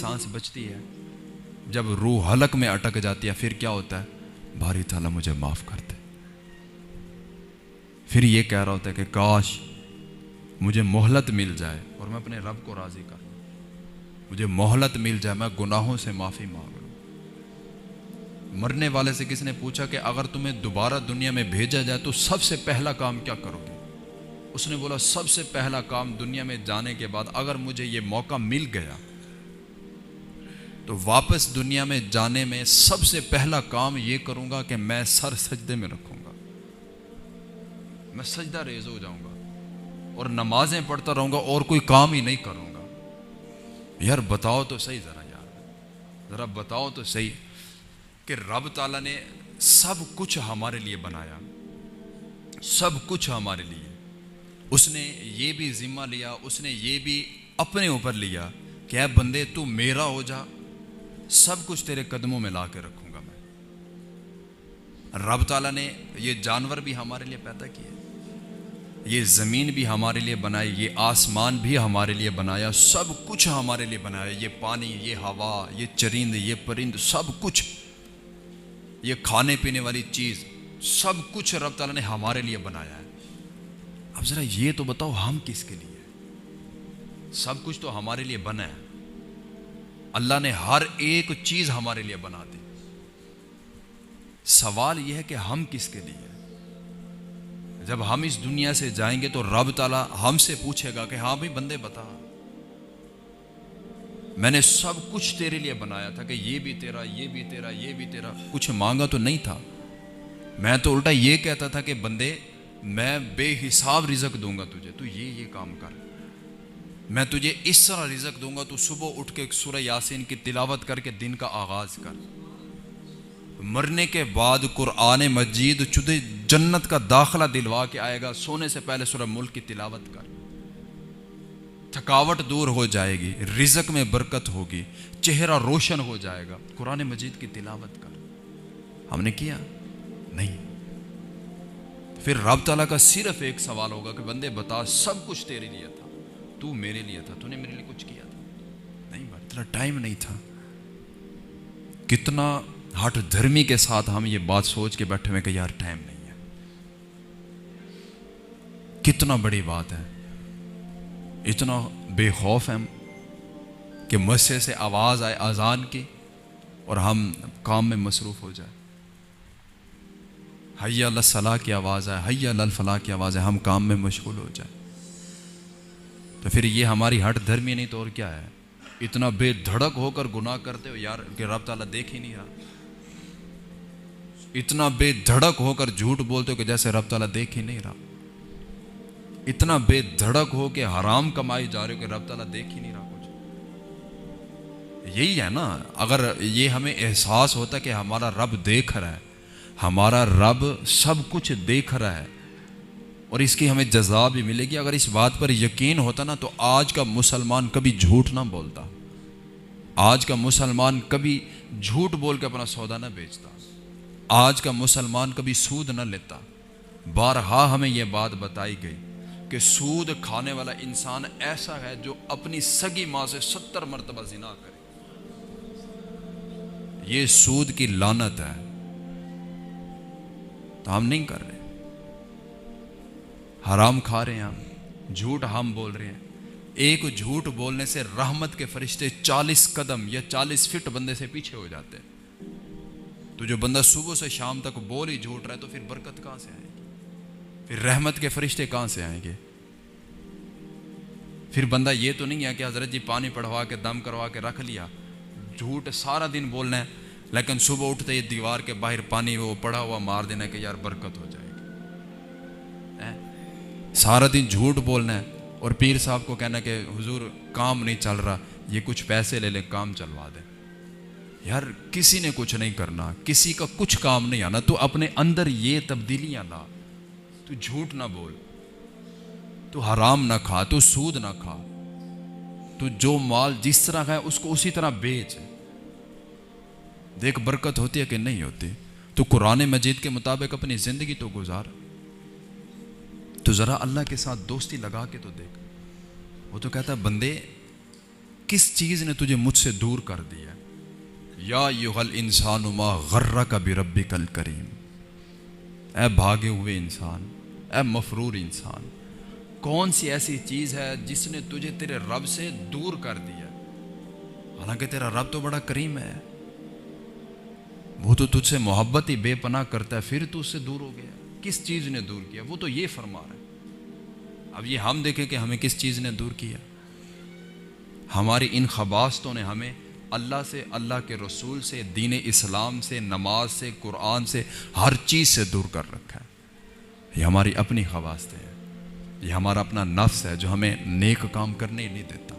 سانس بچتی ہے، جب روح حلق میں اٹک جاتی ہے پھر کیا ہوتا ہے؟ باری تعالیٰ مجھے معاف کر دے۔ پھر یہ کہہ رہا ہوتا ہے کہ کاش مجھے مہلت مل جائے اور میں اپنے رب کو راضی کر لوں، مجھے مہلت مل جائے، میں گناہوں سے معافی مانگ لوں۔ مرنے والے سے کس نے پوچھا کہ اگر تمہیں دوبارہ دنیا میں بھیجا جائے تو سب سے پہلا کام کیا کرو گے؟ اس نے بولا سب سے پہلا کام دنیا میں جانے کے بعد اگر مجھے یہ موقع مل گیا تو واپس دنیا میں جانے میں سب سے پہلا کام یہ کروں گا کہ میں سر سجدے میں رکھوں گا، میں سجدہ ریز ہو جاؤں گا اور نمازیں پڑھتا رہوں گا اور کوئی کام ہی نہیں کروں گا۔ یار بتاؤ تو صحیح، ذرا بتاؤ تو صحیح کہ رب تعالیٰ نے سب کچھ ہمارے لیے بنایا، سب کچھ ہمارے لیے، اس نے یہ بھی ذمہ لیا، اس نے یہ بھی اپنے اوپر لیا کہ اے بندے تو میرا ہو جا، سب کچھ تیرے قدموں میں لا کے رکھوں گا میں۔ رب تعالیٰ نے یہ جانور بھی ہمارے لیے پیدا کیے، یہ زمین بھی ہمارے لیے بنائی، یہ آسمان بھی ہمارے لیے بنایا، سب کچھ ہمارے لیے بنایا، یہ پانی، یہ ہوا، یہ چرند، یہ پرند، سب کچھ، یہ کھانے پینے والی چیز، سب کچھ رب تعالیٰ نے ہمارے لیے بنایا ہے۔ اب ذرا یہ تو بتاؤ ہم کس کے لیے؟ سب کچھ تو ہمارے لیے بنا ہے، اللہ نے ہر ایک چیز ہمارے لیے بنا دی، سوال یہ ہے کہ ہم کس کے لیے؟ جب ہم اس دنیا سے جائیں گے تو رب تعالیٰ ہم سے پوچھے گا کہ ہاں بھی بندے بتا، میں نے سب کچھ تیرے لیے بنایا تھا کہ یہ بھی تیرا، یہ بھی تیرا، یہ بھی تیرا، کچھ مانگا تو نہیں تھا، میں تو الٹا یہ کہتا تھا کہ بندے میں بے حساب رزق دوں گا تجھے، تو یہ کام کر، میں تجھے اس طرح رزق دوں گا، تو صبح اٹھ کے سورہ یاسین کی تلاوت کر کے دن کا آغاز کر، مرنے کے بعد قرآن مجید تجھے جنت کا داخلہ دلوا کے آئے گا، سونے سے پہلے سورہ ملک کی تلاوت کر، تھکاوٹ دور ہو جائے گی، رزق میں برکت ہوگی، چہرہ روشن ہو جائے گا، قرآن مجید کی تلاوت کر۔ ہم نے کیا نہیں، پھر رب تعالیٰ کا صرف ایک سوال ہوگا کہ بندے بتا سب کچھ تیرے لیے تھا، تو میرے لیے تھا، تو نے میرے لیے کچھ کیا تھا؟ نہیں بھائی، تیرا ٹائم نہیں تھا۔ کتنا ہٹ دھرمی کے ساتھ ہم یہ بات سوچ کے بیٹھے ہوئے کہ یار ٹائم نہیں ہے، کتنا بڑی بات ہے، اتنا بے خوف ہیں کہ مسجد سے آواز آئے اذان کی اور ہم کام میں مصروف ہو جائے، حی علی الصلاح کی آواز آئے، حی علی الفلاح کی آواز آئے، ہم کام میں مشغول ہو جائے، تو پھر یہ ہماری ہٹ دھرمی نہیں تو اور کیا ہے؟ اتنا بے دھڑک ہو کر گناہ کرتے ہو یار کہ رب تعالیٰ دیکھ ہی نہیں رہا، اتنا بے دھڑک ہو کر جھوٹ بولتے ہو کہ جیسے رب تعالیٰ دیکھ ہی نہیں رہا، اتنا بے دھڑک ہو کہ حرام کمائی جا رہے ہو کہ رب تعالیٰ دیکھ ہی نہیں رہا کچھ۔ یہی ہے نا، اگر یہ ہمیں احساس ہوتا کہ ہمارا رب دیکھ رہا ہے، ہمارا رب سب کچھ دیکھ رہا ہے اور اس کی ہمیں جزا بھی ملے گی، اگر اس بات پر یقین ہوتا نا تو آج کا مسلمان کبھی جھوٹ نہ بولتا، آج کا مسلمان کبھی جھوٹ بول کے اپنا سودا نہ بیچتا، آج کا مسلمان کبھی سود نہ لیتا۔ بارہا ہمیں یہ بات بتائی گئی کہ سود کھانے والا انسان ایسا ہے جو اپنی سگی ماں سے 70 مرتبہ زنا کرے، یہ سود کی لعنت ہے، تو ہم نہیں کر رہے، حرام کھا رہے ہیں، ہم جھوٹ ہم بول رہے ہیں، ایک جھوٹ بولنے سے رحمت کے فرشتے 40 قدم یا 40 فٹ بندے سے پیچھے ہو جاتے ہیں، تو جو بندہ صبح سے شام تک بول ہی جھوٹ رہا ہے تو پھر برکت کہاں سے آئے گی؟ پھر رحمت کے فرشتے کہاں سے آئیں گے؟ پھر بندہ یہ تو نہیں ہے کہ حضرت جی پانی پڑھوا کے دم کروا کے رکھ لیا، جھوٹ سارا دن بولنا ہے لیکن صبح اٹھتے ہی دیوار کے باہر پانی وہ پڑا ہوا مار دینا کہ یار برکت ہو جائے گی، سارا دن جھوٹ بولنا ہے اور پیر صاحب کو کہنا کہ حضور کام نہیں چل رہا، یہ کچھ پیسے لے لیں کام چلوا دیں۔ یار کسی نے کچھ نہیں کرنا، کسی کا کچھ کام نہیں آنا، تو اپنے اندر یہ تبدیلیاں لا، تو جھوٹ نہ بول، تو حرام نہ کھا، تو سود نہ کھا، تو جو مال جس طرح ہے اس کو اسی طرح بیچ، دیکھ برکت ہوتی ہے کہ نہیں ہوتی۔ تو قرآن مجید کے مطابق اپنی زندگی تو گزار، تو ذرا اللہ کے ساتھ دوستی لگا کے تو دیکھ، وہ تو کہتا ہے بندے کس چیز نے تجھے مجھ سے دور کر دیا؟ یا ایھا الانسان ما غرک بربک الکریم، اے بھاگے ہوئے انسان، اے مفرور انسان، کون سی ایسی چیز ہے جس نے تجھے تیرے رب سے دور کر دیا؟ حالانکہ تیرا رب تو بڑا کریم ہے، وہ تو تجھ سے محبت ہی بے پناہ کرتا ہے، پھر تو اس سے دور ہو گیا؟ کس چیز نے دور کیا؟ وہ تو یہ فرما رہا ہے۔ اب یہ ہم دیکھیں کہ ہمیں کس چیز نے دور کیا۔ ہماری ان خباستوں نے ہمیں اللہ سے، اللہ کے رسول سے، دین اسلام سے، نماز سے، قرآن سے، ہر چیز سے دور کر رکھا ہے۔ یہ ہماری اپنی خواستیں ہیں، یہ ہمارا اپنا نفس ہے جو ہمیں نیک کام کرنے ہی نہیں دیتا۔